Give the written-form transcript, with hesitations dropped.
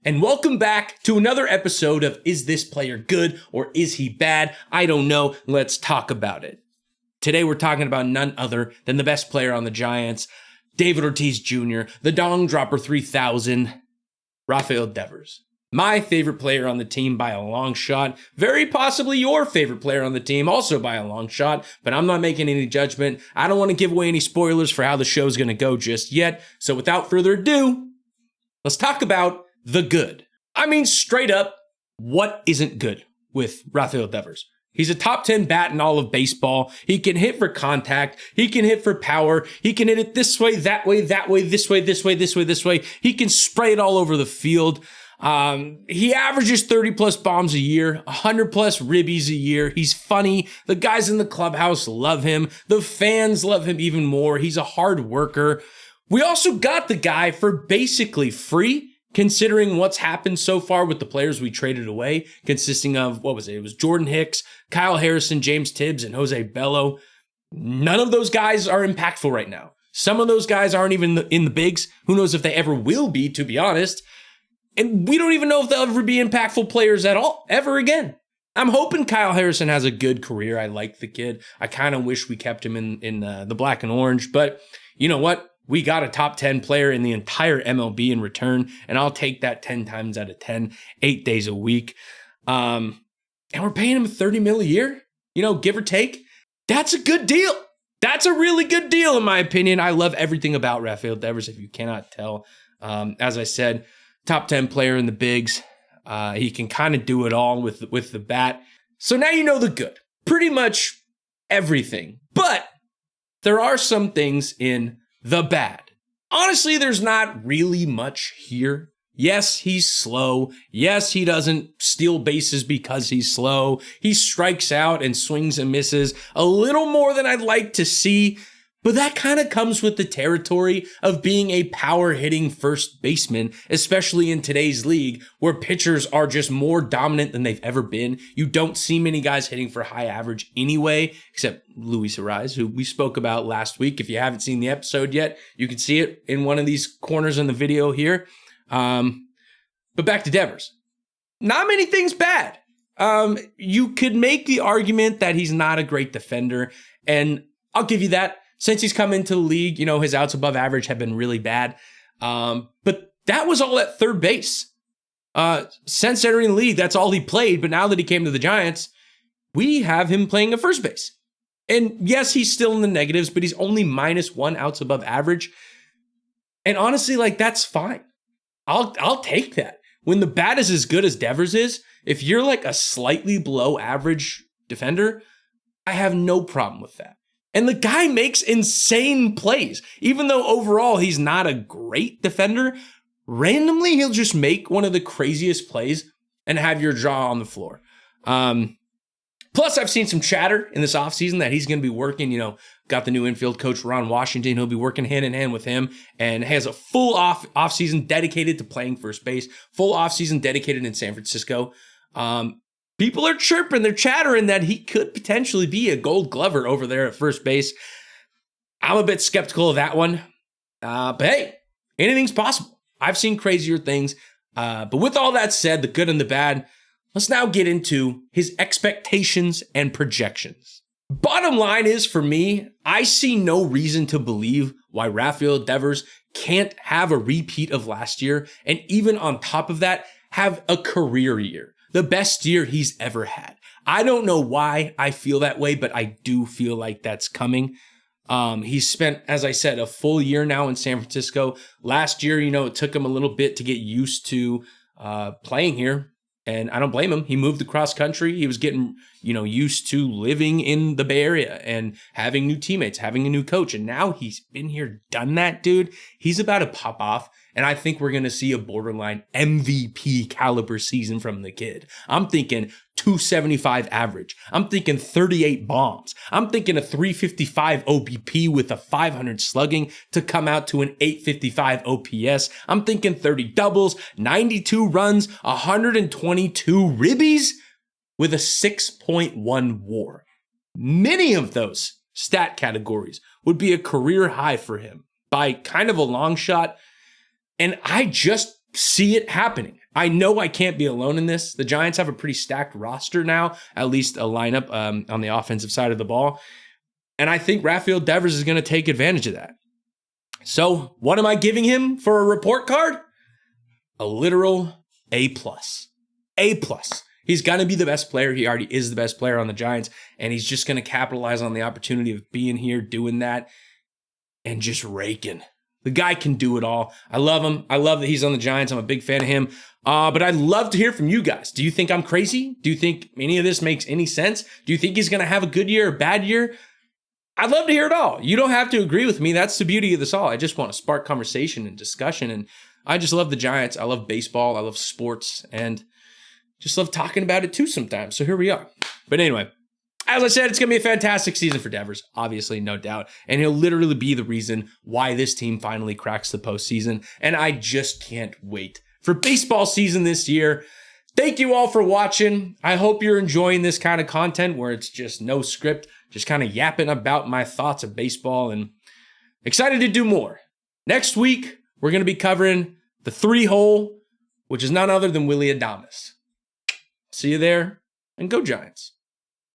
And welcome back to another episode of Is This Player Good or Is He Bad? I don't know. Let's talk about it. Today we're talking about none other than the best player on the Giants, David Ortiz Jr., the Dong Dropper 3000, Rafael Devers. My favorite player on the team by a long shot, very possibly your favorite player on the team also by a long shot, but I'm not making any judgment. I don't want to give away any spoilers for how the show's going to go just yet. So without further ado, let's talk about the good. I mean, straight up, what isn't good with Rafael Devers? He's a top 10 bat in all of baseball. He can hit for contact. He can hit for power. He can hit it this way, that way, that way, this way, this way, this way, this way. He can spray it all over the field. He averages 30 plus bombs a year, 100 plus ribbies a year. He's funny. The guys in the clubhouse love him. The fans love him even more. He's a hard worker. We also got the guy for basically free, considering what's happened so far with the players we traded away, consisting of, what was it? It was Jordan Hicks, Kyle Harrison, James Tibbs, and Jose Bello. None of those guys are impactful right now. Some of those guys aren't even in the bigs. Who knows if they ever will be, to be honest. And we don't even know if they'll ever be impactful players at all, ever again. I'm hoping Kyle Harrison has a good career. I like the kid. I kind of wish we kept him in the black and orange. But you know what? We got a top 10 player in the entire MLB in return, and I'll take that 10 times out of 10, 8 days a week. And we're paying him $30 million a year, give or take. That's a good deal. That's a really good deal, in my opinion. I love everything about Rafael Devers, if you cannot tell. As I said, top 10 player in the bigs. He can kind of do it all with the bat. So now you know the good. Pretty much everything. But there are some things in the bad. Honestly, there's not really much here. Yes, he's slow. Yes, he doesn't steal bases because he's slow. He strikes out and swings and misses a little more than I'd like to see. But that kind of comes with the territory of being a power-hitting first baseman, especially in today's league, where pitchers are just more dominant than they've ever been. You don't see many guys hitting for high average anyway, except Luis Ariz, who we spoke about last week. If you haven't seen the episode yet, you can see it in one of these corners in the video here. But back to Devers. Not many things bad. You could make the argument that he's not a great defender, and I'll give you that. Since he's come into the league, his outs above average have been really bad. But that was all at third base. Since entering the league, that's all he played. But now that he came to the Giants, we have him playing at first base. And yes, he's still in the negatives, but he's only -1 outs above average. And honestly, that's fine. I'll take that. When the bat is as good as Devers is, if you're like a slightly below average defender, I have no problem with that. And the guy makes insane plays. Even though overall he's not a great defender, randomly he'll just make one of the craziest plays and have your jaw on the floor. Plus, I've seen some chatter in this offseason that he's going to be working, got the new infield coach, Ron Washington. He'll be working hand in hand with him and has a full offseason dedicated to playing first base, full offseason dedicated in San Francisco. People are chirping, they're chattering that he could potentially be a Gold Glover over there at first base. I'm a bit skeptical of that one. But hey, anything's possible. I've seen crazier things. But with all that said, the good and the bad, let's now get into his expectations and projections. Bottom line is, for me, I see no reason to believe why Rafael Devers can't have a repeat of last year, and even on top of that, have a career year. The best year he's ever had. I don't know why I feel that way, but I do feel like that's coming. He's spent, as I said, a full year now in San Francisco. Last year, it took him a little bit to get used to playing here. And I don't blame him. He moved across country. He was getting, used to living in the Bay Area and having new teammates, having a new coach. And now he's been here, done that, dude. He's about to pop off. And I think we're going to see a borderline MVP caliber season from the kid. I'm thinking 275 average. I'm thinking 38 bombs. I'm thinking a 355 OBP with a 500 slugging to come out to an 855 OPS. I'm thinking 30 doubles, 92 runs, 122 ribbies with a 6.1 WAR. Many of those stat categories would be a career high for him by kind of a long shot. And I just see it happening. I know I can't be alone in this. The Giants have a pretty stacked roster now, at least a lineup on the offensive side of the ball. And I think Rafael Devers is going to take advantage of that. So what am I giving him for a report card? A literal A+. A+. He's going to be the best player. He already is the best player on the Giants, and he's just going to capitalize on the opportunity of being here, doing that, and just raking. The guy can do it all. I love him. I love that he's on the Giants. I'm a big fan of him. But I'd love to hear from you guys. Do you think I'm crazy? Do you think any of this makes any sense? Do you think he's going to have a good year or bad year? I'd love to hear it all. You don't have to agree with me. That's the beauty of this all. I just want to spark conversation and discussion. And I just love the Giants. I love baseball. I love sports. And just love talking about it too sometimes. So here we are. But anyway, as I said, it's going to be a fantastic season for Devers, obviously, no doubt. And he'll literally be the reason why this team finally cracks the postseason. And I just can't wait for baseball season this year. Thank you all for watching. I hope you're enjoying this kind of content where it's just no script, just kind of yapping about my thoughts of baseball, and excited to do more. Next week, we're going to be covering the 3-hole, which is none other than Willy Adames. See you there, and go Giants.